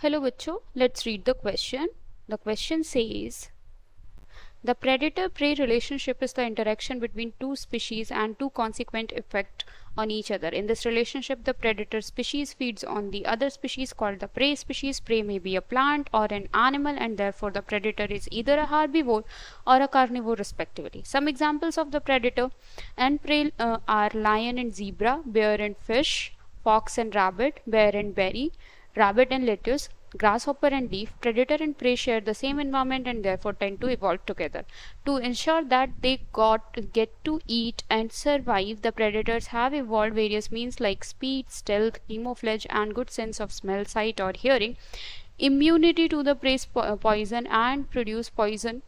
Hello बच्चों, let's read the question. The question says, the predator-prey relationship is the interaction between two species and two consequent effect on each other. In this relationship, the predator species feeds on the other species called the prey species. Prey may be a plant or an animal, and therefore the predator is either a herbivore or a carnivore respectively. Some examples of the predator and prey are lion and zebra, bear and fish, fox and rabbit, bear and berry, rabbit and lettuce, grasshopper and leaf. Predator and prey share the same environment and therefore tend to evolve together. To ensure that they get to eat and survive, the predators have evolved various means like speed, stealth, camouflage, and good sense of smell, sight, or hearing, immunity to the prey's poison, and produce poison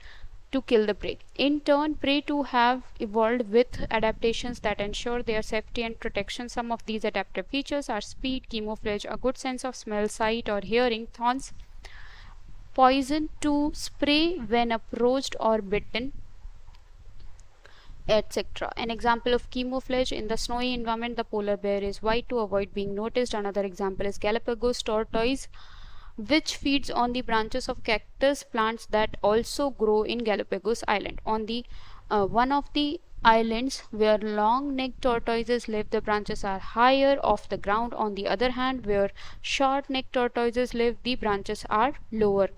to kill the prey. In turn, prey too have evolved with adaptations that ensure their safety and protection. Some of these adaptive features are speed, camouflage, a good sense of smell, sight, or hearing, thorns, poison to spray when approached or bitten, etc. An example of camouflage: in the snowy environment, the polar bear is white to avoid being noticed. Another example is Galapagos tortoise, which feeds on the branches of cactus plants that also grow in Galapagos Island. On the one of the islands where long-necked tortoises live, the branches are higher off the ground. On the other hand, where short-necked tortoises live, the branches are lower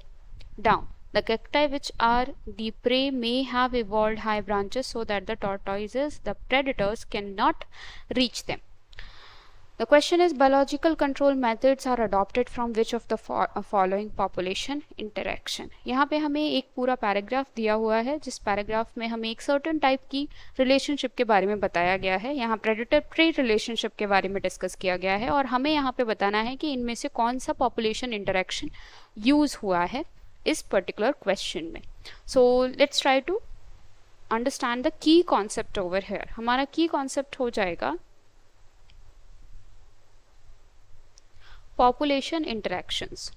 down. The cacti, which are the prey, may have evolved high branches so that the tortoises, the predators, cannot reach them. The question is, biological control methods are adopted from which of the following population interaction. यहाँ पे हमें एक पूरा paragraph दिया हुआ है, जिस paragraph में हमें एक सर्टेन टाइप की रिलेशनशिप के बारे में बताया गया है. यहाँ प्रेडेटर प्रे रिलेशनशिप के बारे में डिस्कस किया गया है और हमें यहाँ पे बताना है कि इनमें से कौन सा पॉपुलेशन इंटरेक्शन यूज हुआ है इस पर्टिकुलर क्वेश्चन में. So let's try to understand the key concept over here. हमारा की कॉन्सेप्ट हो जाएगा पॉपुलेशन इंटरैक्शंस.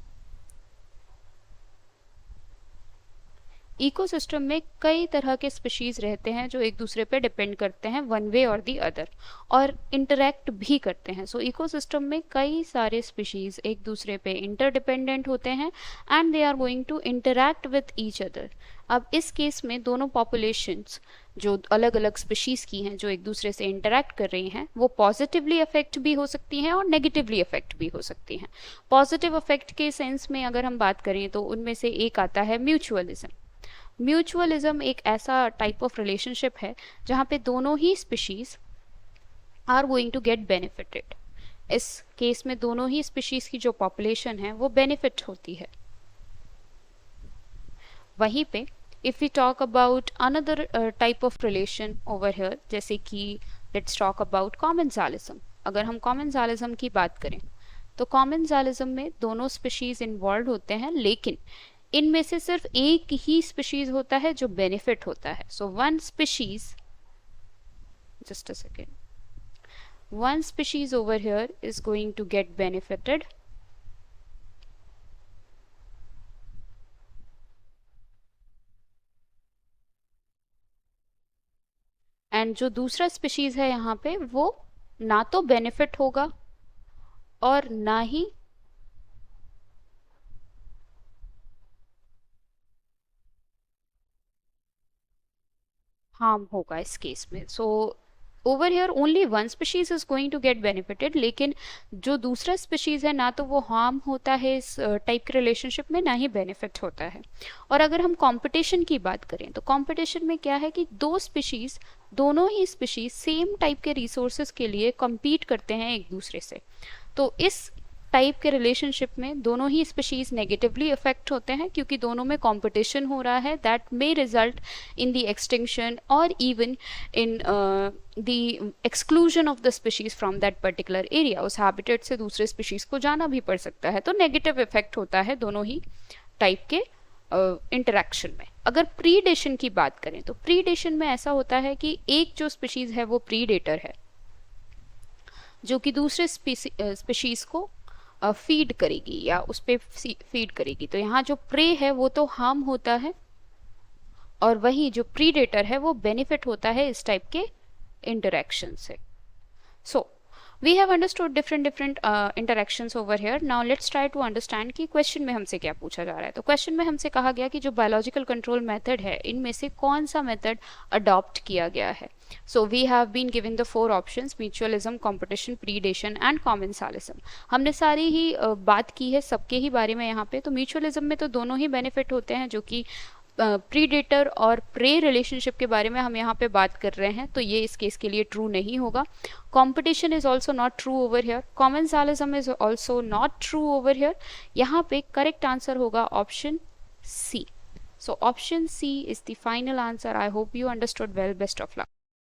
इकोसिस्टम में कई तरह के स्पीशीज रहते हैं जो एक दूसरे पे डिपेंड करते हैं वन वे और दी अदर, और इंटरैक्ट भी करते हैं. सो इकोसिस्टम में कई सारे स्पीशीज एक दूसरे पे इंटरडिपेंडेंट होते हैं and they are going to interact with each other. अब इस केस में दोनों पॉपुलेशंस जो अलग अलग स्पीशीज की हैं जो एक दूसरे से इंटरैक्ट कर रही हैं, वो पॉजिटिवली अफेक्ट भी हो सकती हैं और नेगेटिवली अफेक्ट भी हो सकती हैं. पॉजिटिव अफेक्ट के सेंस में अगर हम बात करें तो उनमें से एक आता है म्यूचुअलिज्म. म्यूचुअलिज्म एक ऐसा टाइप ऑफ रिलेशनशिप है जहाँ पे दोनों ही species are going to get benefited. इस केस में दोनों ही स्पीशीज की जो पॉपुलेशन है वो बेनिफिट होती है. वहीं पे if we talk about another type of relation over here, जैसे कि let's talk about commensalism. अगर हम commensalism की बात करें तो commensalism में दोनों species involved होते हैं, लेकिन इनमें से सिर्फ एक ही species होता है जो benefit होता है. So one species, just a second, one species over here is going to get benefited and जो दूसरा स्पीशीज है यहाँ पे वो ना तो बेनिफिट होगा और ना ही हार्म होगा इस केस में. So over here only one species is going to get benefited, लेकिन जो दूसरा स्पीशीज है ना तो वो हार्म होता है इस टाइप के रिलेशनशिप में, ना ही बेनिफिट होता है. और अगर हम कंपटीशन की बात करें तो कंपटीशन में क्या है कि दोनों ही स्पीशीज सेम टाइप के रिसोर्सेज के लिए compete करते हैं एक दूसरे से. तो इस टाइप के रिलेशनशिप में दोनों ही स्पीशीज नेगेटिवली अफेक्ट होते हैं क्योंकि दोनों में कंपटीशन हो रहा है. That may result in the extinction और even in the exclusion of the species from that particular area. उस हैबिटेट से दूसरे स्पीशीज को जाना भी पड़ सकता है. तो नेगेटिव इफेक्ट होता है दोनों ही टाइप के इंटरैक्शन में. अगर प्रीडेशन की बात करें तो प्रीडेशन में ऐसा होता है कि एक जो स्पीशीज है वो प्रीडेटर है जो कि दूसरे स्पीशीज को फीड करेगी या उस पे फीड करेगी. तो यहाँ जो प्रे है वो तो हार्म होता है और वही जो प्रीडेटर है वो बेनिफिट होता है इस टाइप के इंटरैक्शन से. सो We have understood different interactions over here. Now let's try to understand कि क्वेश्चन में हमसे क्या पूछा जा रहा है. तो क्वेश्चन में हमसे कहा गया कि जो बायोलॉजिकल कंट्रोल मेथड है इनमें से कौन सा मेथड अडॉप्ट किया गया है. So we have been given the 4 options: mutualism, competition, predation and commensalism. हमने सारी ही बात की है सबके ही बारे में यहाँ पे. तो म्यूचुअलिज्म में तो दोनों ही बेनिफिट होते हैं, जो कि प्रीडेटर और प्रे रिलेशनशिप के बारे में हम यहाँ पे बात कर रहे हैं, तो ये इस केस के लिए ट्रू नहीं होगा. Competition is also not true over here. Commensalism is also not true over here. यहाँ पे करेक्ट आंसर होगा option C. So option C is the final answer. I hope you understood well. Best of luck.